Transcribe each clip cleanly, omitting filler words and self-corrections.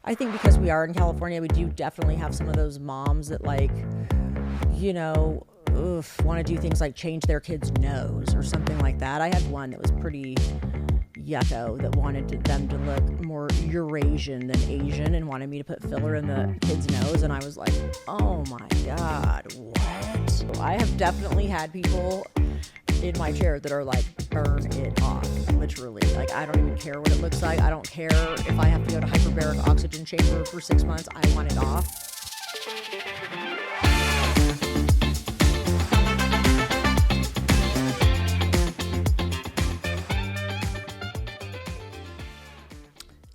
I think because we are in California, we do definitely have some of those moms that like, you know, want to do things like change their kid's nose or something like that. I had one that was pretty yucko that wanted them to look more Eurasian than Asian and wanted me to put filler in the kid's nose. And I was like, oh my God, what? I have definitely had people in my chair that are like, burn it off, literally. Like, I don't even care what it looks like. I don't care if I have to go to hyperbaric oxygen chamber for 6 months. I want it off.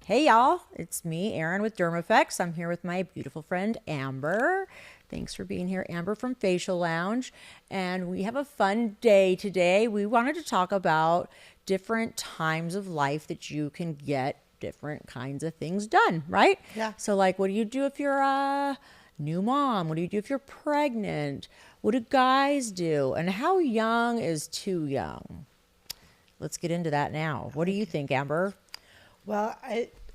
Hey y'all, it's me, Erin with DermFx. I'm here with my beautiful friend, Amber. Thanks for being here, Amber from Facial Lounge. And we have a fun day today. We wanted to talk about different times of life that you can get different kinds of things done, right? Yeah. So like, what do you do if you're a new mom? What do you do if you're pregnant? What do guys do? And how young is too young? Let's get into that now. What do you think, Amber? Well,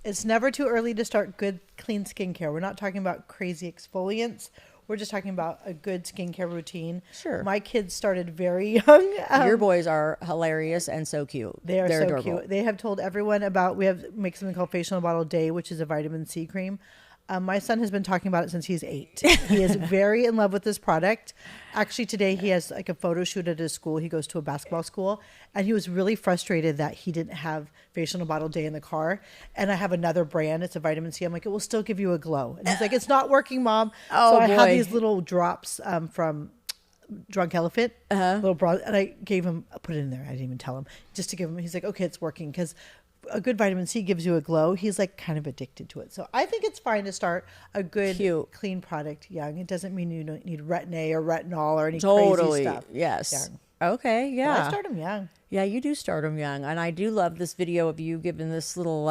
it's never too early to start good, clean skincare. We're not talking about crazy exfoliants. We're just talking about a good skincare routine. Sure. My kids started very young. Your boys are hilarious and so cute. They're so adorable. cute. They have told everyone about, make something called Facial in a Bottle Day, which is a vitamin C cream. My son has been talking about it since he's 8. He is very in love with this product. Actually, today he has like a photo shoot at his school. He goes to a basketball school, and he was really frustrated that he didn't have Facial in a Bottle Day in the car. And I have another brand. It's a vitamin C. I'm like, it will still give you a glow. And he's like, it's not working, Mom. Oh, so I have boy. these little drops from Drunk Elephant, little bronze, and I gave him, I put it in there. I didn't even tell him, just to give him. He's like, okay, it's working, because a good vitamin C gives you a glow. He's like kind of addicted to it. So I think it's fine to start a good, clean product young. It doesn't mean you don't need Retin-A or retinol or any crazy stuff. Yes. Young. Okay. Yeah. Well, I start them young. Yeah, you do start them young. And I do love this video of you giving this little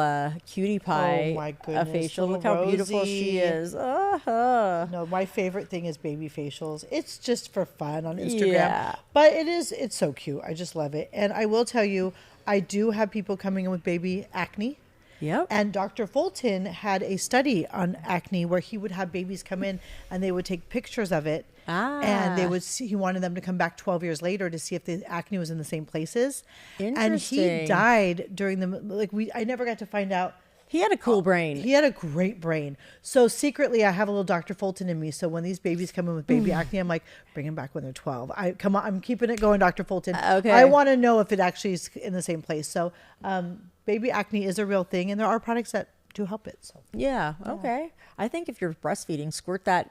cutie pie Oh my goodness, a facial. Look little how beautiful she Rosie. is. Uh-huh. No, my favorite thing is baby facials. It's just for fun on Instagram. Yeah. But it's so cute. I just love it. And I will tell you, I do have people coming in with baby acne. Yep. And Dr. Fulton had a study on acne where he would have babies come in and they would take pictures of it. And they would see, he wanted them to come back 12 years later to see if the acne was in the same places. And he died during I never got to find out. He had a cool brain. He had a great brain. So secretly, I have a little Dr. Fulton in me. So when these babies come in with baby acne, I'm like, bring them back when they're 12. Come on, I'm keeping it going, Dr. Fulton. Okay. I want to know if it actually is in the same place. So baby acne is a real thing, and there are products that do help it. So Yeah. Okay. I think if you're breastfeeding, squirt that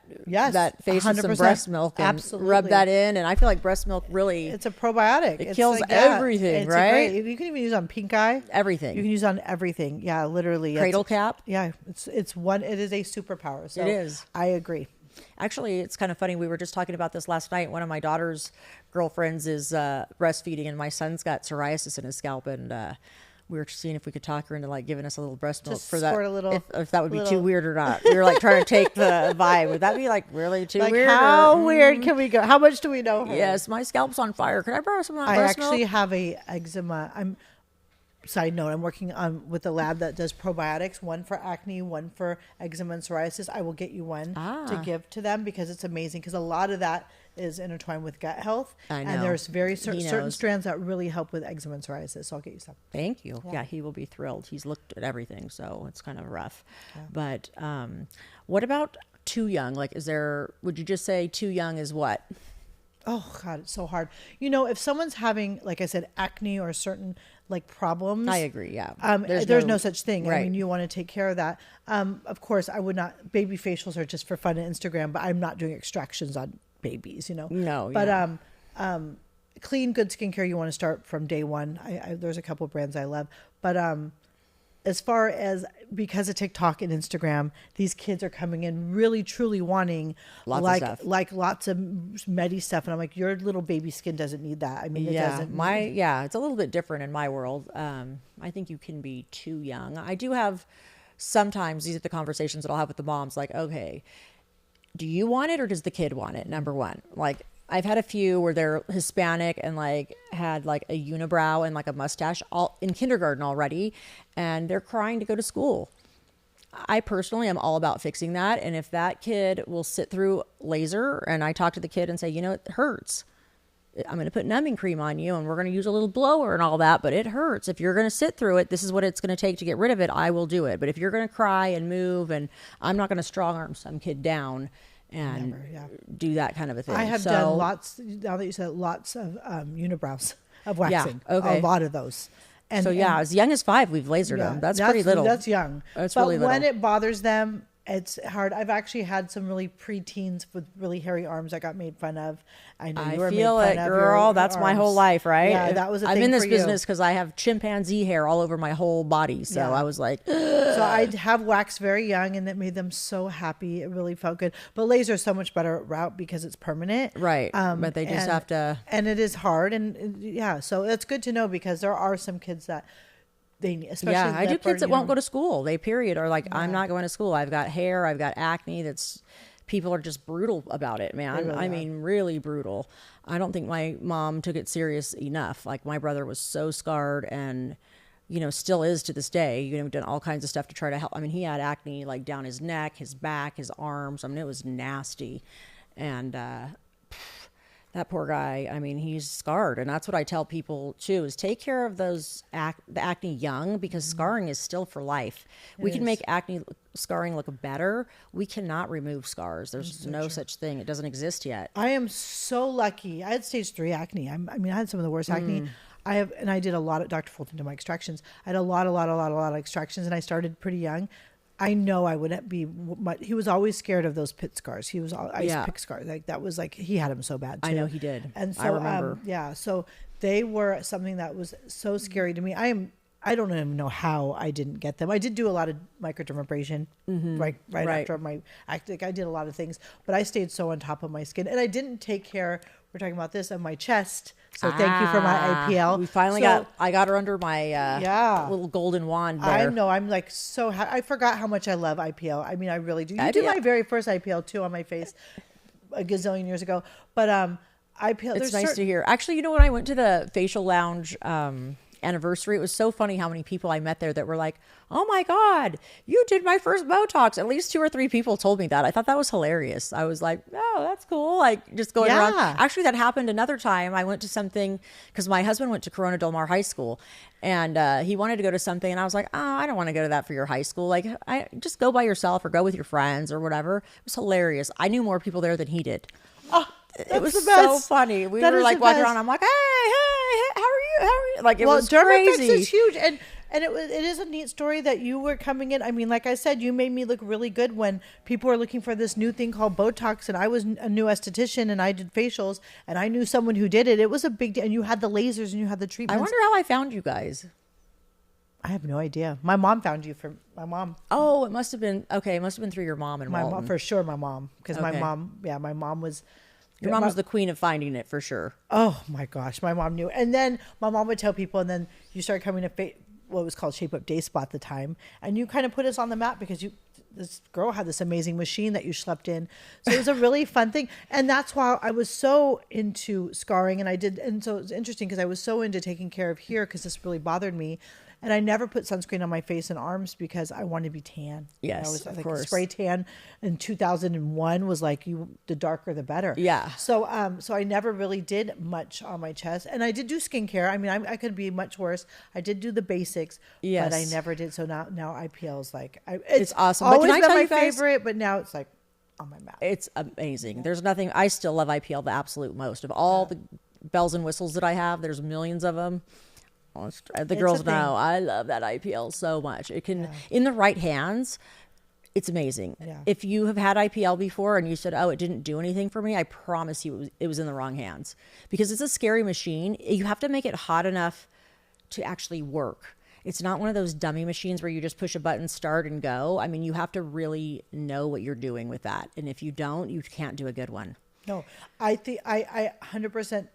face with some 100%. breast milk and Absolutely. rub that in. And I feel like breast milk really it's a probiotic. It It's kills like that. everything, It's right? You can even use it on pink eye. everything. You can use it on everything. Yeah, literally. Cradle cap. Yeah, it is a superpower. So It is. I agree. Actually, it's kind of funny. We were just talking about this last night. One of my daughter's girlfriends is breastfeeding, and my son's got psoriasis in his scalp, and we were seeing if we could talk her into like giving us a little breast milk Just for that. squirt a little- if that would be too little- weird or not. We were like trying to take the vibe. Would that be like really too Like weird? how or- weird can we go? How much do we know her? Yes, my scalp's on fire. Could I borrow some of that I breast actually milk? have a eczema. Side note, I'm working on with a lab that does probiotics, one for acne, one for eczema and psoriasis. I will get you one to give to them because it's amazing, because a lot of that is intertwined with gut health. I know. And there's He certain knows. strands that really help with eczema and psoriasis. So I'll get you some. Thank you. Yeah, he will be thrilled. He's looked at everything, so it's kind of rough. But what about too young? Like, would you just say too young is what? Oh God, it's so hard. If someone's having, like I said, acne or certain like problems, I agree. Yeah. There's no such thing. Right. I mean, you want to take care of that. Of course, I would not. Baby facials are just for fun on Instagram, but I'm not doing extractions on babies. No. But yeah. clean, good skincare. You want to start from day one. There's a couple of brands I love, but as far as, because of TikTok and Instagram, these kids are coming in really truly wanting Lots of stuff. like lots of medi stuff, and I'm like, your little baby skin doesn't need that. I mean, it doesn't. It's a little bit different in my world. I think you can be too young. I do have sometimes these are the conversations that I'll have with the moms. Like, okay, do you want it or does the kid want it? Number one, like I've had a few where they're Hispanic and like had like a unibrow and like a mustache all in kindergarten already, and they're crying to go to school. I personally am all about fixing that. And if that kid will sit through laser and I talk to the kid and say, you know, it hurts. I'm going to put numbing cream on you and we're going to use a little blower and all that, but it hurts. If you're going to sit through it, this is what it's going to take to get rid of it. I will do it. But if you're going to cry and move, and I'm not going to strong arm some kid down and do that kind of a thing. I have done lots, now that you said, lots of unibrows of waxing. Yeah, okay. A lot of those. And, so yeah, as young as 5, we've lasered them. That's pretty little. That's young. That's but really little. when it bothers them, it's hard. I've actually had some really preteens with really hairy arms that got made fun of. I know you were made fun of, girl. That's my whole life, right? Yeah, that was a thing I'm in this for business because I have chimpanzee hair all over my whole body. So I was like, ugh. So I have waxed very young, and it made them so happy. It really felt good. But laser is so much better route because it's permanent, right? But they just have to, and it is hard, and yeah. So it's good to know because there are some kids that. Especially I do kids that won't go to school. They are like, I'm not going to school. I've got hair. I've got acne. People are just brutal about it, man. Really mean, really brutal. I don't think my mom took it serious enough. Like my brother was so scarred and, you know, still is to this day. You know, done all kinds of stuff to try to help. I mean, he had acne like down his neck, his back, his arms. I mean, it was nasty. And, that poor guy, I mean, he's scarred. And that's what I tell people too, is take care of the acne young, because scarring is still for life. We can make acne scarring look better. We cannot remove scars. There's no such thing. It doesn't exist yet. I am so lucky. I had stage 3 acne. I mean, I had some of the worst acne. And I did a lot of, Dr. Fulton did my extractions. I had a lot of extractions, and I started pretty young. I know I wouldn't be much. He was always scared of those pit scars. He was pick scars. Like that was like, he had them so bad too. I know he did. And so, I remember. So they were something that was so scary to me. I don't even know how I didn't get them. I did do a lot of microdermabrasion right after my acne. I did a lot of things, but I stayed so on top of my skin, and I didn't take care. We're talking about this on my chest. So thank you for my IPL. We finally I got her under my little golden wand there. I know. I'm like so happy. I forgot how much I love IPL. I mean, I really do. You did my very first IPL too on my face a gazillion years ago. But IPL. It's nice to hear. Actually, you know, when I went to the facial lounge anniversary, it was so funny how many people I met there that were like, oh my God, you did my first Botox. At least 2 or 3 people told me that. I thought that was hilarious. I was like, oh, that's cool. Like just going around. Actually, that happened another time. I went to something because my husband went to Corona Del Mar High School, and he wanted to go to something. And I was like, oh, I don't want to go to that for your high school. Like, I just go by yourself or go with your friends or whatever. It was hilarious. I knew more people there than he did. Oh, it was so funny. We were like walking around. I'm like, hey, how are you? Like, it was crazy. DermFx is huge. And it is a neat story that you were coming in. I mean, like I said, you made me look really good when people were looking for this new thing called Botox, and I was a new esthetician, and I did facials, and I knew someone who did it. It was a big deal. And you had the lasers and you had the treatments. I wonder how I found you guys. I have no idea. My mom found you from my mom. Oh, it must have been through your mom and my Walton. mom, for sure. My mom, because my mom was. Your mom was the queen of finding it, for sure. Oh my gosh, my mom knew. And then my mom would tell people, and then you started coming to what was called Shape Up Day Spa at the time, and you kind of put us on the map because this girl had this amazing machine that you slept in. So it was a really fun thing, and that's why I was so into scarring, and so it's interesting because I was so into taking care of here because this really bothered me. And I never put sunscreen on my face and arms because I wanted to be tan. Yes, I was of like course. Spray tan in 2001 was like the darker the better. Yeah. So I never really did much on my chest, and I did do skincare. I mean, I could be much worse. I did do the basics, but I never did. So now IPL is like it's awesome. Always but can I been tell my you guys, favorite, but now it's like on my map. It's amazing. There's nothing. I still love IPL the absolute most of all the bells and whistles that I have. There's millions of them. The girls know I love that IPL so much. It can, in the right hands, it's amazing. Yeah. If you have had IPL before and you said, oh, it didn't do anything for me, I promise you it was in the wrong hands, because it's a scary machine. You have to make it hot enough to actually work. It's not one of those dummy machines where you just push a button, start and go. I mean, you have to really know what you're doing with that. And if you don't, you can't do a good one. No, I think I 100%.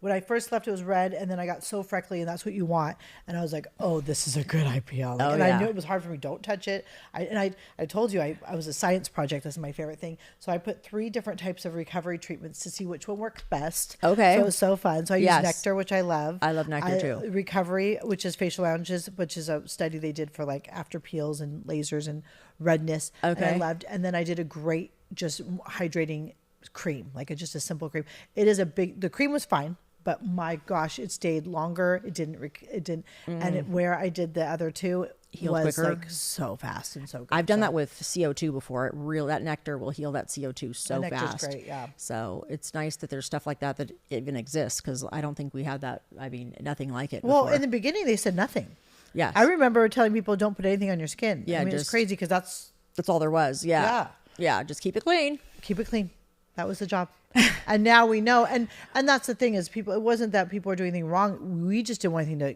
when I first left, it was red, and then I got so freckly, and that's what you want. And I was like, oh, this is a good IPL. Like, and I knew it was hard for me. Don't touch it. I told you I was a science project. That's my favorite thing. So I put 3 different types of recovery treatments to see which one works best. Okay. So it was so fun. So I used Nectar, which I love. I love Nectar too. Recovery, which is facial lounges, which is a study they did for like after peels and lasers and redness. Okay. And I loved. And then I did a great just hydrating cream, like just a simple cream. It is the cream was fine, but my gosh, it stayed longer. It didn't. And where I did the other 2, Healed was quicker. like so fast and so good. I've done that with CO2 before. That Nectar will heal that CO2 so Nectar's fast. great, yeah. So it's nice that there's stuff like that even exists, because I don't think we had that. I mean, nothing like it. Well, before. in the beginning, they said nothing. Yes. I remember telling people don't put anything on your skin. Yeah, I mean, it's crazy because that's all there was. Yeah. Just keep it clean. Keep it clean. That was the job. And now we know. And that's the thing is people, it wasn't that people were doing anything wrong. We just didn't want anything to,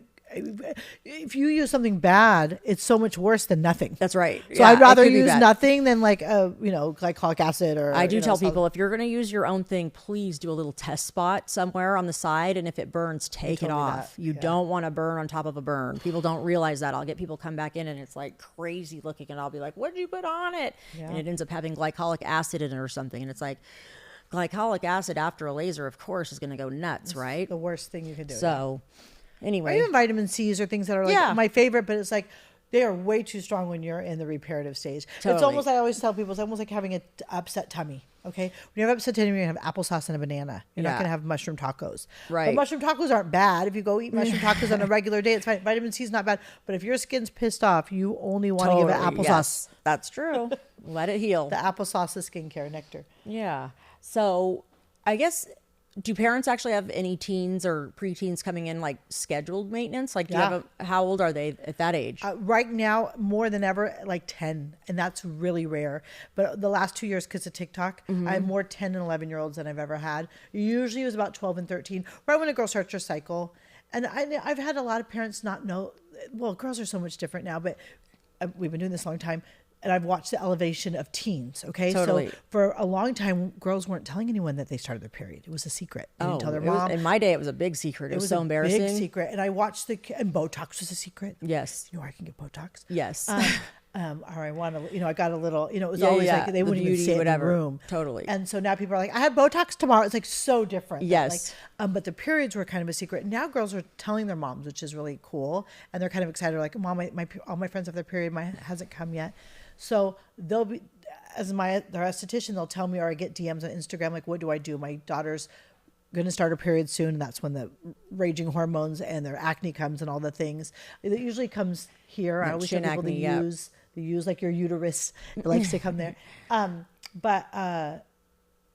if you use something bad, it's so much worse than nothing. That's right. So I'd rather use nothing than like, glycolic acid or. I do tell people, if you're going to use your own thing, please do a little test spot somewhere on the side. And if it burns, take it off. You don't want to burn on top of a burn. People don't realize that. I'll get people come back in and it's like crazy looking. And I'll be like, what did you put on it? Yeah. And it ends up having glycolic acid in it or something. And it's like, glycolic acid after a laser, of course, is going to go nuts, right? The worst thing you can do. So, anyway. Or even vitamin C's or things that are like my favorite, but it's like they are way too strong when you're in the reparative stage. Totally. It's almost, I always tell people, it's almost like having an upset tummy. Okay. When you have upset tummy, you're going to have applesauce and a banana. You're not going to have mushroom tacos. Right. But mushroom tacos aren't bad. If you go eat mushroom tacos on a regular day, it's fine. Vitamin C is not bad. But if your skin's pissed off, you only want to give it applesauce. Yes, that's true. Let it heal. The applesauce is skincare, Nectar. Yeah. So, I guess, do parents actually have any teens or preteens coming in like scheduled maintenance? Like, do you have how old are they at that age? Right now, more than ever, like 10. And that's really rare. But the last 2 years, because of TikTok, I have more 10 and 11-year-olds than I've ever had. Usually it was about 12 and 13, right when a girl starts her cycle. And I've had a lot of parents not know, well, girls are so much different now, but we've been doing this a long time. And I've watched the elevation of teens. Okay. Totally. So for a long time, girls weren't telling anyone that they started their period. It was a secret. They didn't tell their mom. In my day, it was a big secret. It was so embarrassing. Big secret. And I watched and Botox was a secret. Yes. You know where I can get Botox? Yes. Or I want to, I got a little, it was always like they wouldn't even sit in the room. Totally. And so now people are like, I have Botox tomorrow. It's like so different. Yes. Like, but the periods were kind of a secret. Now girls are telling their moms, which is really cool. And they're kind of excited. Like, Mom, all my friends have their period. Mine hasn't come yet. So they'll be, as their esthetician, they'll tell me, or I get DMs on Instagram, like, what do I do? My daughter's going to start her period soon. And that's when the raging hormones and their acne comes and all the things. It usually comes here. I always tell people they use like your uterus. It likes to come there. But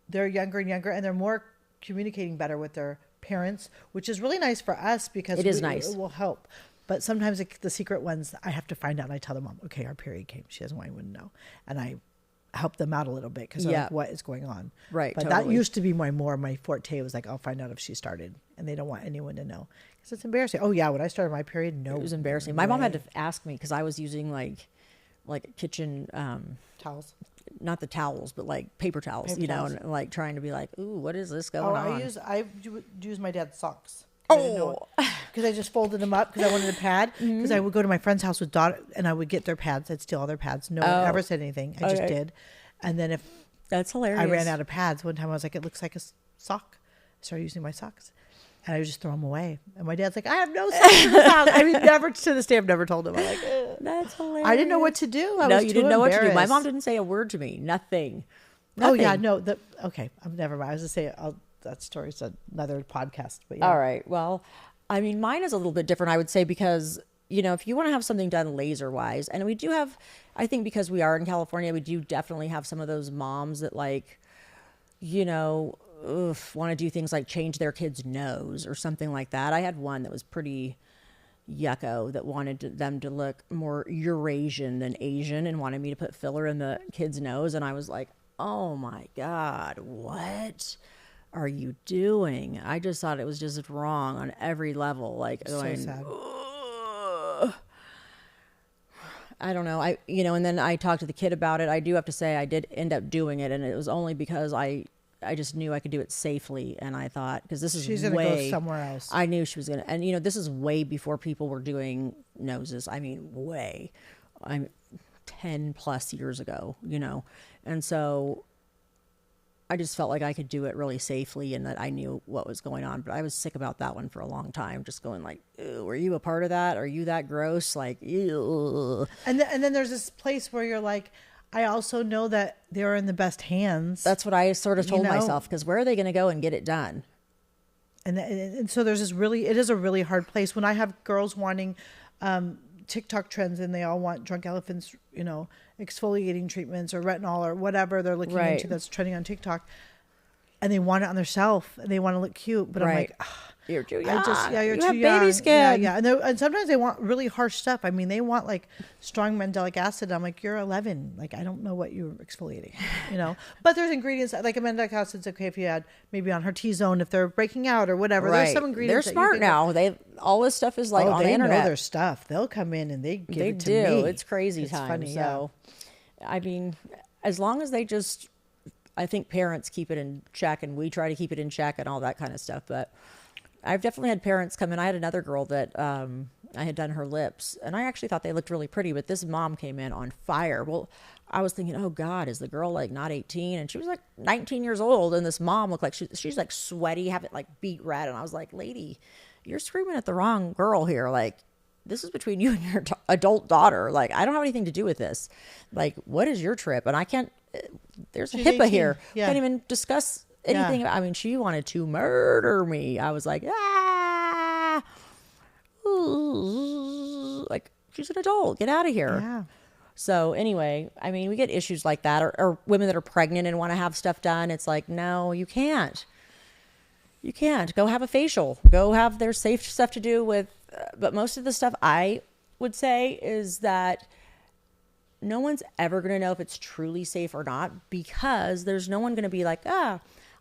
they're younger and younger, and they're more communicating better with their parents, which is really nice for us because it will help. But sometimes the secret ones, I have to find out, and I tell them, Mom, okay, our period came. She doesn't want anyone to know. And I help them out a little bit because they're like, what is going on? Right. But that used to be my forte was like, I'll find out if she started. And they don't want anyone to know because it's embarrassing. Oh, yeah. When I started my period, no. It was embarrassing. My mom had to ask me because I was using like kitchen towels. Not the towels, but like paper towels, and like trying to be like, ooh, what is this going on? I use my dad's socks. Because I just folded them up because I wanted a pad. Because I would go to my friend's house with daughter and I would get their pads. I'd steal all their pads. No one ever said anything. I just did. And then that's hilarious. I ran out of pads one time. I was like, it looks like a sock. I started using my socks. And I would just throw them away. And my dad's like, I have no socks in this house. I mean, never to this day, I've never told him. I'm like, that's hilarious. I didn't know what to do. You didn't know what to do. My mom didn't say a word to me. Nothing. Oh, yeah. No. Okay. I'm never mind. I was going to say, that story's another podcast. But yeah. All right. Well, I mean, mine is a little bit different, I would say, because, if you want to have something done laser wise, and we do have, I think because we are in California, we do definitely have some of those moms that want to do things like change their kid's nose or something like that. I had one that was pretty yucko that wanted them to look more Eurasian than Asian and wanted me to put filler in the kid's nose. And I was like, oh my God, what are you doing? I just thought it was just wrong on every level. Like, so sad. I don't know. And then I talked to the kid about it. I do have to say I did end up doing it, and it was only because I I just knew I could do it safely. And I thought, because this is She's going to go somewhere else. I knew she was going to, and you know, this is way before people were doing noses. I mean, way. I'm 10 plus years ago, you know. And so I just felt like I could do it really safely and that I knew what was going on. But I was sick about that one for a long time, just going like, were you a part of that? Are you that gross? Like, ew. And then there's this place where you're like, I also know that they're in the best hands. That's what I sort of told myself, because where are they going to go and get it done? And so there's this it is a really hard place. When I have girls wanting TikTok trends and they all want Drunk Elephant's, you know, exfoliating treatments or retinol or whatever they're looking into that's trending on TikTok, and they want it on their shelf and they want to look cute, but I'm like, you're too young. You're you too have young. Baby skin. Yeah. And sometimes they want really harsh stuff. I mean, they want like strong mandelic acid. I'm like, you're 11. Like, I don't know what you're exfoliating, you know. But there's ingredients like a mandelic acid's okay if you add maybe on her T-zone if they're breaking out or whatever. There's some ingredients. They're smart now. All this stuff is like on the internet. They know their stuff. They'll come in and they give it to me. It's crazy time. Funny, so, I mean, as long as they just, I think parents keep it in check, and we try to keep it in check and all that kind of stuff. But I've definitely had parents come in. I had another girl that I had done her lips, and I actually thought they looked really pretty, but this mom came in on fire. Well, I was thinking, oh God, is the girl like not 18? And she was like 19 years old, and this mom looked like she's like sweaty, have it like beet red. And I was like, lady, you're screaming at the wrong girl here. Like, this is between you and your adult daughter. Like, I don't have anything to do with this. Like, what is your trip? And I can't, there's She's a HIPAA 18. here. Yeah. Can't even discuss anything. I mean, she wanted to murder me. I was like, like, she's an adult. Get out of here. Yeah. So anyway, I mean, we get issues like that, or women that are pregnant and want to have stuff done. It's like, no, you can't. You can't. Go have a facial. Go have their safe stuff to do with. But most of the stuff I would say is that no one's ever going to know if it's truly safe or not, because there's no one going to be like,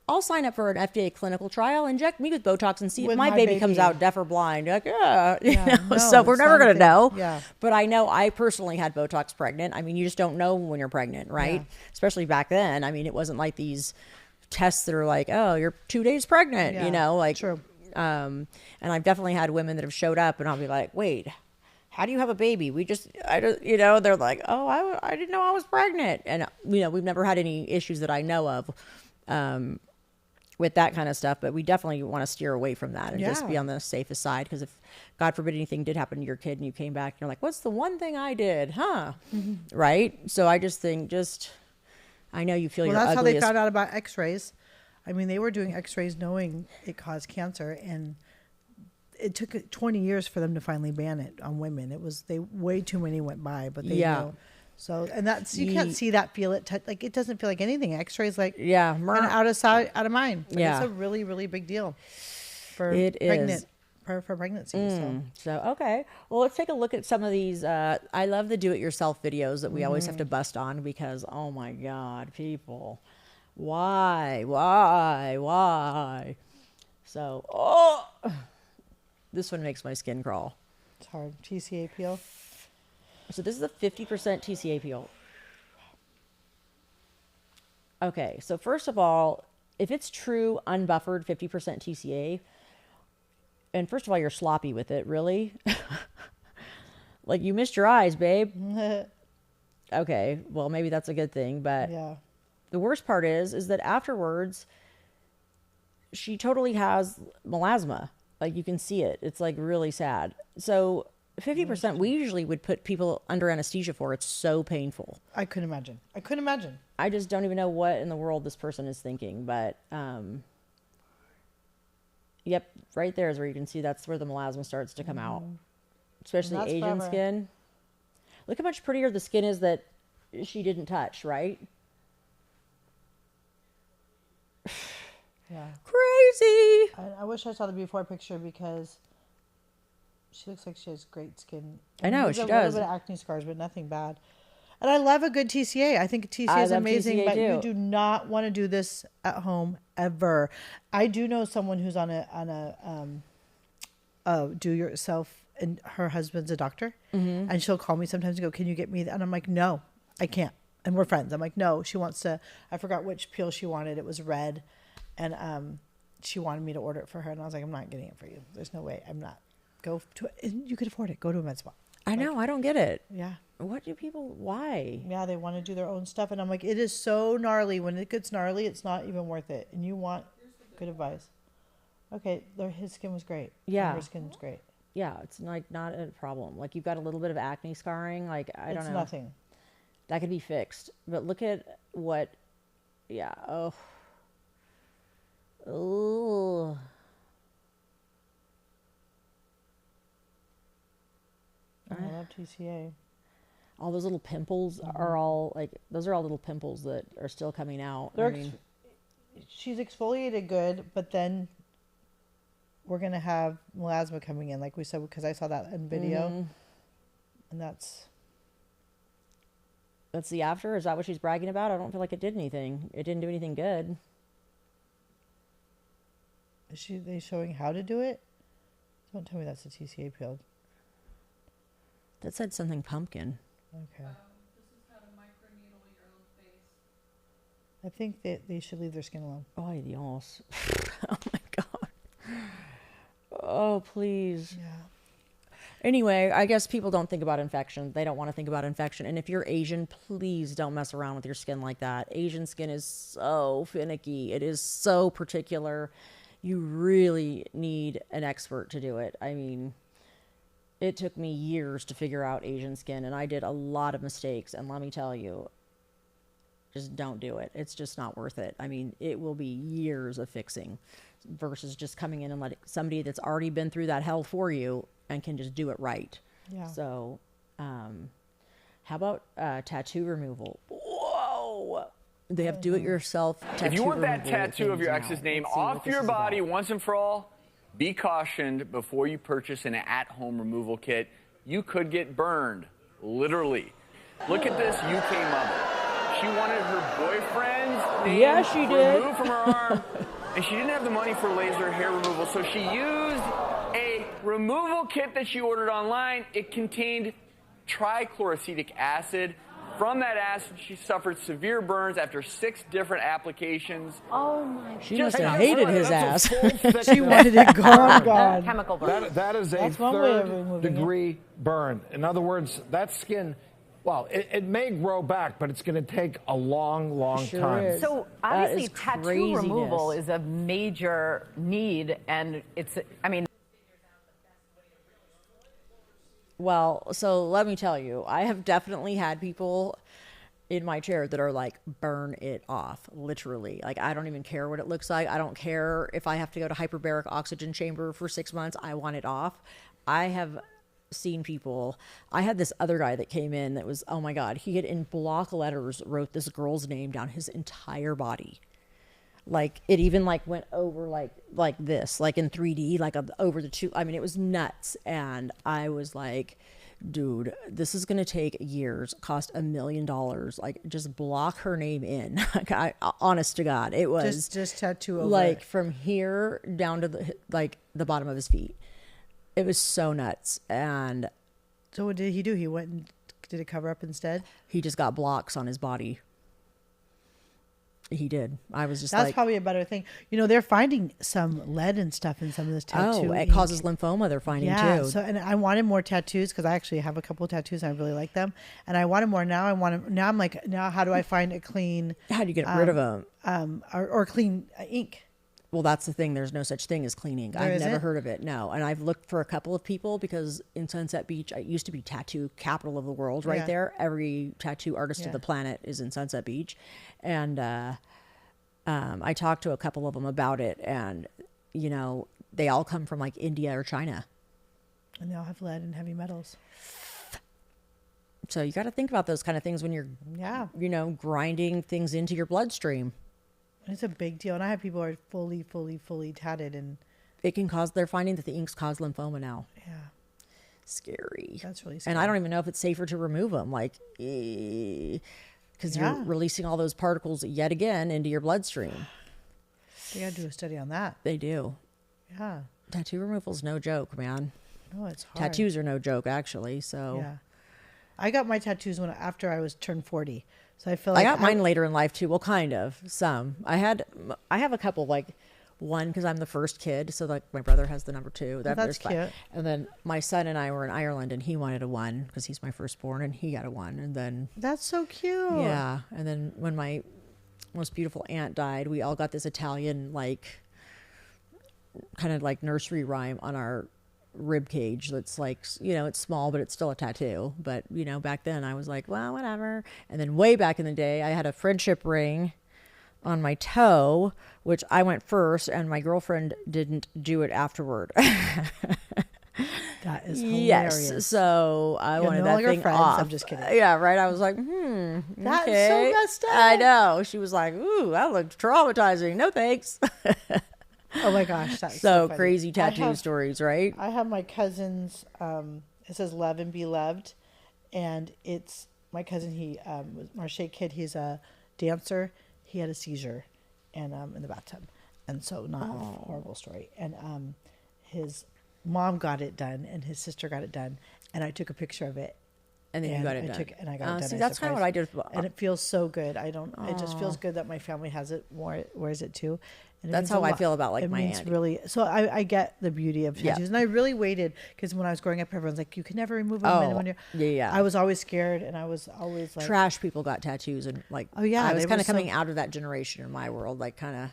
I'll sign up for an FDA clinical trial, inject me with Botox and see if my baby comes out deaf or blind. Like, so we're never going to know. Yeah. But I know I personally had Botox pregnant. I mean, you just don't know when you're pregnant, right? Yeah. Especially back then. I mean, it wasn't like these tests that are like, oh, you're 2 days pregnant, you know, like, true. And I've definitely had women that have showed up and I'll be like, wait, how do you have a baby? I don't, you know, they're like, oh, I didn't know I was pregnant. And, you know, we've never had any issues that I know of, with that kind of stuff, but we definitely want to steer away from that and just be on the safest side. Because if, God forbid, anything did happen to your kid and you came back and you're like, what's the one thing I did? Mm-hmm. Right. So I just think I know you feel your that's ugliest. how they found out about x-rays. I mean, they were doing x-rays knowing it caused cancer, and it took 20 years for them to finally ban it on women. It was, way too many went by, but they knew. So, and that's, you can't see that, feel it, touch, like, it doesn't feel like anything. X-rays, like, kind of out of sight, out of mind. But it's a really, really big deal for pregnancy. So, okay. Well, let's take a look at some of these. I love the do-it-yourself videos that we always have to bust on, because, oh my God, people, why? So, this one makes my skin crawl. It's hard. TCA peel. So this is a 50% TCA peel. Okay, so first of all, if it's true unbuffered 50% TCA, and first of all, you're sloppy with it, really? Like, you missed your eyes, babe. Okay, well, maybe that's a good thing, but the worst part is that afterwards, she totally has melasma. Like, you can see it. It's like really sad. So 50% we usually would put people under anesthesia for. It's so painful. I couldn't imagine. I just don't even know what in the world this person is thinking. But yep, right there is where you can see that's where the melasma starts to come out. Especially Asian skin. Look how much prettier the skin is that she didn't touch, right? Yeah. Crazy. I wish I saw the before picture, because she looks like she has great skin. I know, she does. A little bit of acne scars, but nothing bad. And I love a good TCA. I think TCA is amazing, TCA but too. you do not want to do this at home ever. I do know someone who's on a do yourself, and her husband's a doctor, and she'll call me sometimes and go, "Can you get me that?" And I'm like, "No, I can't. And we're friends. I'm like, no, she wants to, I forgot which peel she wanted. It was red. And she wanted me to order it for her. And I was like, I'm not getting it for you. There's no way. I'm not. Go to, you could afford it. Go to a med spa. I know. I don't get it. Yeah. What do people, why? Yeah, they want to do their own stuff. And I'm like, it is so gnarly. When it gets gnarly, it's not even worth it. And you want good advice. Okay, his skin was great. Yeah. Her skin was great. Yeah, it's like not a problem. Like you've got a little bit of acne scarring. Like I don't know. It's nothing. That could be fixed. But look at what, yeah. Oh. Oh. I love TCA. All those little pimples are all like, those are all little pimples that are still coming out. She's exfoliated good, but then we're going to have melasma coming in, like we said, because I saw that in video. And that's the after? Is that what she's bragging about? I don't feel like it did anything. It didn't do anything good. Is they showing how to do it? Don't tell me that's the TCA peel. That said something pumpkin. Okay. This is how to microneedle your own face. I think they should leave their skin alone. Ay, Dios. Oh my God. Oh, please. Yeah. Anyway, I guess people don't think about infection. They don't want to think about infection. And if you're Asian, please don't mess around with your skin like that. Asian skin is so finicky. It is so particular. You really need an expert to do it. I mean, it took me years to figure out Asian skin, and I did a lot of mistakes. And let me tell you, just don't do it. It's just not worth it. I mean, it will be years of fixing versus just coming in and letting somebody that's already been through that hell for you and can just do it right. Yeah. So, how about tattoo removal? Whoa! They have do-it-yourself tattoo. If you want that removal tattoo of things your now. ex's name Let's see what off this your is body about. once and for all, be cautioned before you purchase an at-home removal kit. You could get burned, literally. Look at this UK mother. She wanted her boyfriend's name removed from her arm, and she didn't have the money for laser hair removal, so she used a removal kit that she ordered online. It contained trichloroacetic acid. From that acid, she suffered severe burns after 6 different applications. Oh my God. She must have hated his ass. She wanted it gone. Chemical burn. That is a That's one way of removing third-degree burn. In other words, that skin, well, it may grow back, but it's going to take a long, long Sure time. is. So That obviously is tattoo craziness. removal is a major need, and Well, so let me tell you, I have definitely had people in my chair that are like, burn it off, literally. Like, I don't even care what it looks like. I don't care if I have to go to hyperbaric oxygen chamber for 6 months. I want it off. I have seen people. I had this other guy that came in that was, oh my God, he had in block letters wrote this girl's name down his entire body. Like it even like went over like this, like in 3D, like over the two. I mean, it was nuts. And I was like, dude, this is going to take years, cost $1 million. Like just block her name in. Like, honest to God, it was Just tattoo over like it. from here down to the bottom of his feet. It was so nuts. And So what did he do? He went and did it cover up instead? he just got blocks on his body. He did. I was just That's like, probably a better thing. You know, they're finding some lead and stuff in some of this tattoo. oh, it ink. causes lymphoma. They're finding too. So, and I wanted more tattoos because I actually have a couple of tattoos and I really like them. And I wanted more. Now I'm like, now how do I find a clean, How do you get rid of them? or clean ink? Well, that's the thing. There's no such thing as clean ink. There I've never isn't? heard of it. No. And I've looked for a couple of people because in Sunset Beach, it used to be tattoo capital of the world right Yeah. there. Every tattoo artist Yeah. of the planet is in Sunset Beach. And I talked to a couple of them about it. And, you know, they all come from like India or China. And they all have lead and heavy metals. So you got to think about those kind of things when you're, Yeah. you know, grinding things into your bloodstream. It's a big deal. And I have people who are fully tatted. And It can cause, they're finding that the inks cause lymphoma now. yeah, Scary. that's really scary. And I don't even know if it's safer to remove them, like, because Yeah. you're releasing all those particles yet again into your bloodstream. They got to do a study on that. They do. Yeah. Tattoo removal's no joke, man. No, it's hard. Tattoos are no joke, actually. So, Yeah. I got my tattoos after I was turned 40. So I feel I like got mine later in life too. Well, kind of some. I have a couple, like one because I'm the first kid, so like my brother has the number 2. that's There's cute. And then my son and I were in Ireland, and he wanted a 1 because he's my firstborn, and he got a 1. And then That's so cute. yeah, and then when my most beautiful aunt died, we all got this Italian like kind of like nursery rhyme on our rib cage that's like, you know, it's small but it's still a tattoo. But you know, back then I was like, well, whatever. And then way back in the day I had a friendship ring on my toe, which I went first and my girlfriend didn't do it afterward. That is hilarious. Yes, so I wanted no that longer thing friends. off. I'm just kidding. Yeah, right. I was like, That's okay. so messed up. I know. She was like, ooh, that looked traumatizing. No thanks. Oh my gosh, that's So funny. crazy tattoo stories, right? I have my cousin's. It says "Love and Be Loved," and it's my cousin. He was Marche kid. He's a dancer. He had a seizure, and in the bathtub, and so not a horrible story. And his mom got it done, and his sister got it done, and I took a picture of it. And then you got it done. And I got it done. See, I that's kind of what I did. and it feels so good. It just feels good that my family has it, wears it too. And it That's means how a I lot. feel about, like, it my means auntie. really. So I get the beauty of Yeah. tattoos, and I really waited because when I was growing up, everyone's like, "You can never remove them." Oh, when you're, yeah. I was always scared, and I was always like, Trash people got tattoos, and like, Oh, yeah, I was they kind were of coming so- out of that generation in my world, like kind of,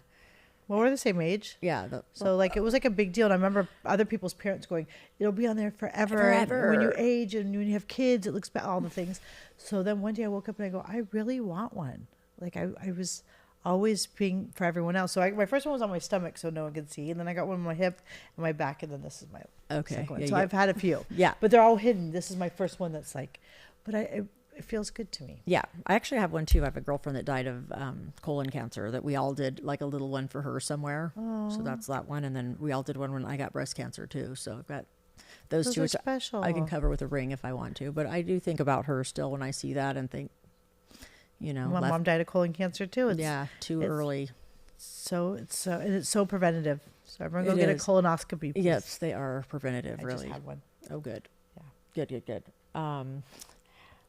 "Well, we're the same age." yeah. So like it was like a big deal, and I remember other people's parents going, "It'll be on there forever. And Forever. when you age and when you have kids, it looks bad." All the things. So then one day I woke up and I go, "I really want one." Like I was always being for everyone else. So my first one was on my stomach, so no one could see, and then I got one on my hip and my back, and then this is my Okay, second one. yeah, So yeah. I've had a few, Yeah. but they're all hidden. This is my first one that's like, but it feels good to me. Yeah, I actually have one too. I have a girlfriend that died of colon cancer that we all did like a little one for her somewhere. So that's that one, and then we all did one when I got breast cancer too. So I've got those two, are which special. I can cover with a ring if I want to. But I do think about her still when I see that and think, you know, My mom died of colon cancer too. yeah, too it's early. and it's so preventative. So everyone go It get is. a colonoscopy. Please. Yes, they are preventative. I Really. just had one. Oh, good. Yeah. Good.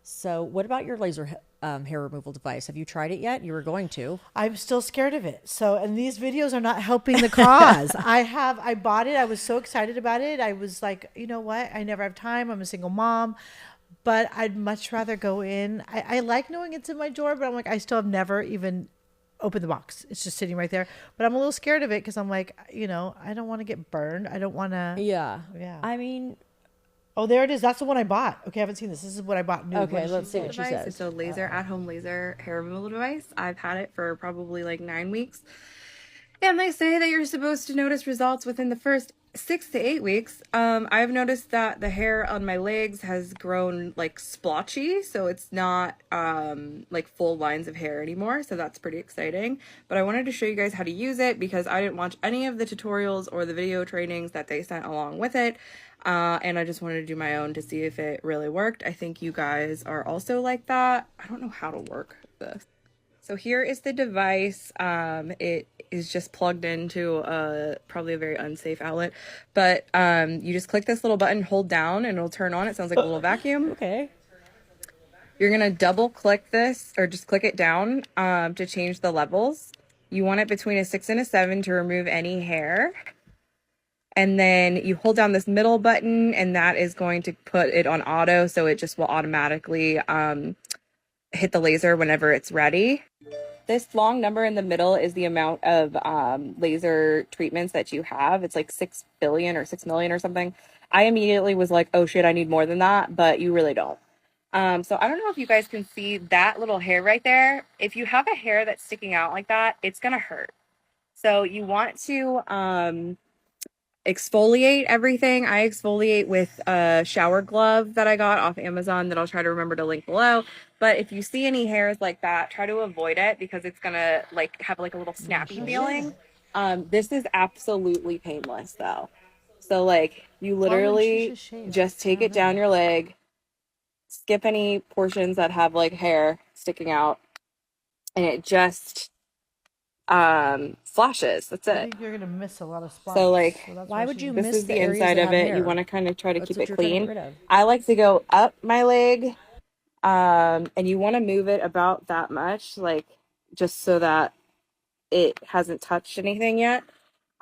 So what about your laser hair removal device? Have you tried it yet? You were going to. I'm still scared of it. So, and these videos are not helping the cause. I bought it. I was so excited about it. I was like, you know what? I never have time. I'm a single mom, but I'd much rather go in. I like knowing it's in my drawer, but I'm like, I still have never even opened the box. It's just sitting right there. But I'm a little scared of it because I'm like, you know, I don't want to get burned. I don't want to. Yeah. Yeah. I mean, Oh, there it is. That's the one I bought. Okay, I haven't seen this. This is what I bought new. Okay, What did let's she see say? what she Device. says. It's a laser at-home laser hair removal device. I've had it for probably like 9 weeks. And they say that you're supposed to notice results within the first 6 to 8 weeks. I've noticed that the hair on my legs has grown like splotchy, so it's not like full lines of hair anymore. So that's pretty exciting. But I wanted to show you guys how to use it because I didn't watch any of the tutorials or the video trainings that they sent along with it. And I just wanted to do my own to see if it really worked. I think you guys are also like that. I don't know how to work this. So here is the device. It is just plugged into probably a very unsafe outlet, but you just click this little button, hold down, and it'll turn on. It sounds like a little vacuum. okay. You're gonna double click this, or just click it down to change the levels. You want it between a 6 and a 7 to remove any hair. And then you hold down this middle button, and that is going to put it on auto, so it just will automatically hit the laser whenever it's ready. This long number in the middle is the amount of laser treatments that you have. It's like 6 billion or 6 million or something. I immediately was like, oh shit, I need more than that, but you really don't. So I don't know if you guys can see that little hair right there. If you have a hair that's sticking out like that, it's gonna hurt. So you want to exfoliate everything. I exfoliate with a shower glove that I got off Amazon that I'll try to remember to link below. But if you see any hairs like that, try to avoid it because it's gonna like have like a little snappy feeling. This is absolutely painless though. So like you literally just take it down your leg, skip any portions that have like hair sticking out, and it just flashes. That's I it. think you're gonna miss a lot of spots. So like that's Why why would she- you this miss is the the areas inside that of have it. hair? You want to kind of try to That's keep what it you're trying to clean. get rid of. I like to go up my leg And you want to move it about that much, like just so that it hasn't touched anything yet.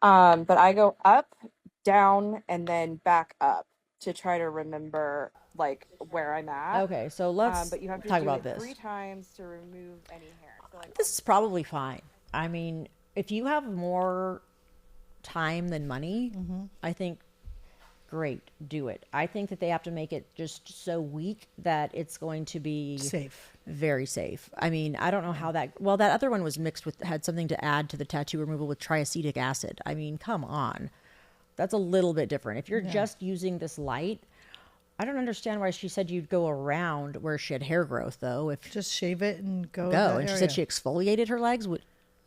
But I go up, down, and then back up to try to remember like where I'm at. Okay, so let's But you have to talk do about it this. 3 times to remove any hair. So like This is probably fine. I mean, if you have more time than money, I think great, do it. I think that they have to make it just so weak that it's going to be Safe. very safe. I mean, I don't know how that, well, that other one was mixed with, had something to add to the tattoo removal with triacetic acid. I mean, come on. That's a little bit different. If you're just using this light, I don't understand why she said you'd go around where she had hair growth, though. If Just shave it and go. and she said she exfoliated her legs.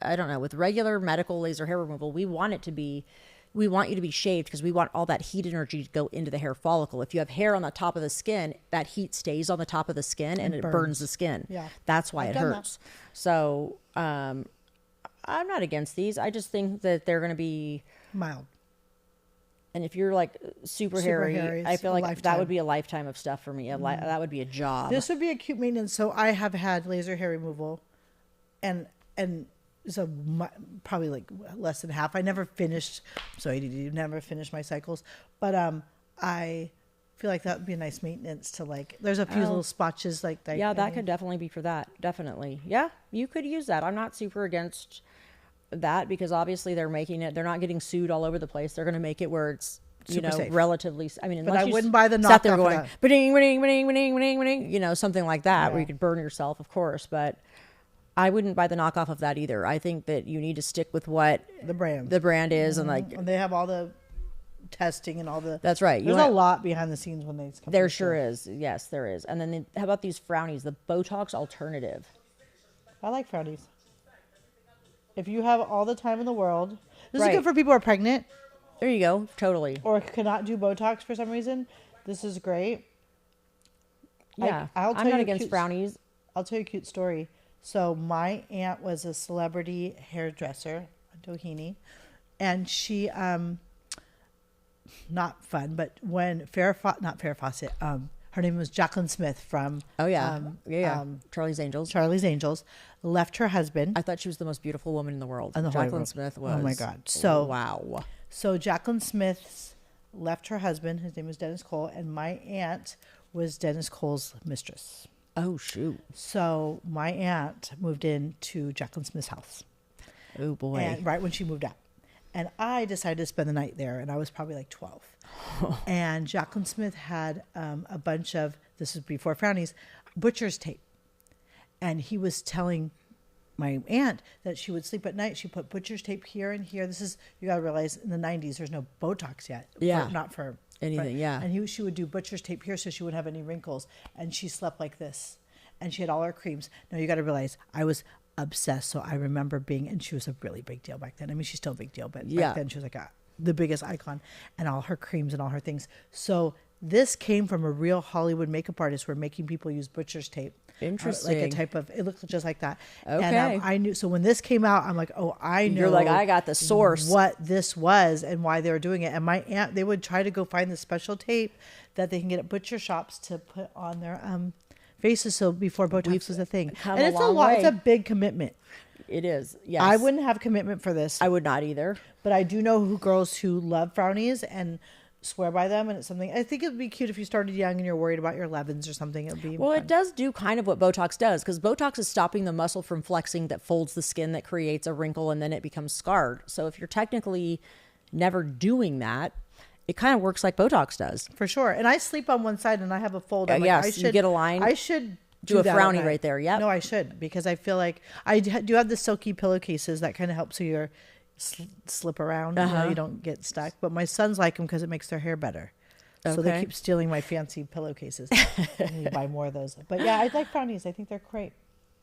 I don't know. With regular medical laser hair removal, we want you to be shaved because we want all that heat energy to go into the hair follicle. If you have hair on the top of the skin, that heat stays on the top of the skin and it burns the skin. Yeah. That's why I've it done hurts. So I'm not against these. I just think that they're going to be mild. And if you're like super hairy, I feel like that lifetime. would be a lifetime of stuff for me. That would be a job. This would be acute maintenance. So I have had laser hair removal, and so probably like less than half. I never finished. So I never finished my cycles, but I feel like that would be a nice maintenance to like. There's a few little spotches like that. Yeah, that could definitely be for that. Definitely. Yeah, you could use that. I'm not super against that because obviously they're making it. They're not getting sued all over the place. They're going to make it where it's Super safe. relatively. I mean, But unless I you wouldn't buy the sat there knockoff of going that. ba-ding, ba-ding, ba-ding, ba-ding, ba-ding, ba-ding, something like that where you could burn yourself, of course. But I wouldn't buy the knockoff of that either. I think that you need to stick with what the brand is, and like and they have all the testing and all the. that's right. There's a lot behind the scenes when they come. There sure is. Yes, there is. And then how about these frownies? The Botox alternative. I like frownies. If you have all the time in the world, this is Right. good for people who are pregnant There you go. Totally. or cannot do Botox for some reason. This is great. Yeah. I'll tell I'm not you against cute- frownies. I'll tell you a cute story. So my aunt was a celebrity hairdresser, a Doheny, and she not fun, but when not Farrah Fawcett, her name was Jacqueline Smith from Charlie's Angels. Charlie's Angels, left her husband. I thought she was the most beautiful woman in the world. In the whole Jacqueline world. Smith was. Oh my God. So wow. So Jacqueline Smith left her husband. His name was Dennis Cole, and my aunt was Dennis Cole's mistress. Oh shoot. So my aunt moved into Jacqueline Smith's house. Oh boy. And right when she moved out. And I decided to spend the night there, and I was probably like 12. And Jacqueline Smith had a bunch of, this is before frownies, butcher's tape. And he was telling my aunt that she would sleep at night. She put butcher's tape here and here. This is, you got to realize, in the 90s, there's no Botox yet. Yeah. Not for anything, yeah. And she would do butcher's tape here so she wouldn't have any wrinkles. And she slept like this. And she had all her creams. Now, you got to realize, I was obsessed. So I remember being, and she was a really big deal back then. I mean, she's still a big deal, but back then she was like the biggest icon, and all her creams and all her things. So this came from a real Hollywood makeup artist who were making people use butcher's tape. Interesting. Like a type of, it looked just like that. Okay. And I knew, so when this came out, I'm like, oh, I know. You're like, I got the source. What this was and why they were doing it. And my aunt, they would try to go find the special tape that they can get at butcher shops to put on their faces. So before Botox was a thing. And it's a lot, it's a big commitment. It is. Yes. I wouldn't have commitment for this. I would not either. But I do know girls who love frownies and swear by them, and it's something I think it would be cute if you started young and you're worried about your 11s or something. It would be well, fun. it does do kind of what Botox does, because Botox is stopping the muscle from flexing that folds the skin, that creates a wrinkle, and then it becomes scarred. So if you're technically never doing that, it kind of works like Botox does. For sure. And I sleep on one side and I have a fold. I'm yes, like, you get a line. I should Do a that frowny at night. right there, yep. No, I should, because I feel like I do have the silky pillowcases that kind of help so your slip around, you don't get stuck. But my sons like them because it makes their hair better. So they Okay. keep stealing my fancy pillowcases. I need to buy more of those. But yeah, I like frownies. I think they're great.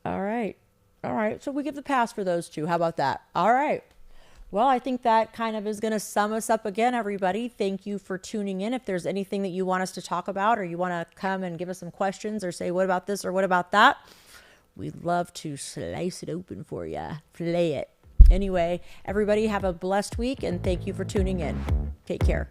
All right. All right. So we give the pass for those two. How about that? All right. Well, I think that kind of is going to sum us up again, everybody. Thank you for tuning in. If there's anything that you want us to talk about, or you want to come and give us some questions or say, what about this or what about that? We'd love to slice it open for you. Play it. Anyway, everybody have a blessed week, and thank you for tuning in. Take care.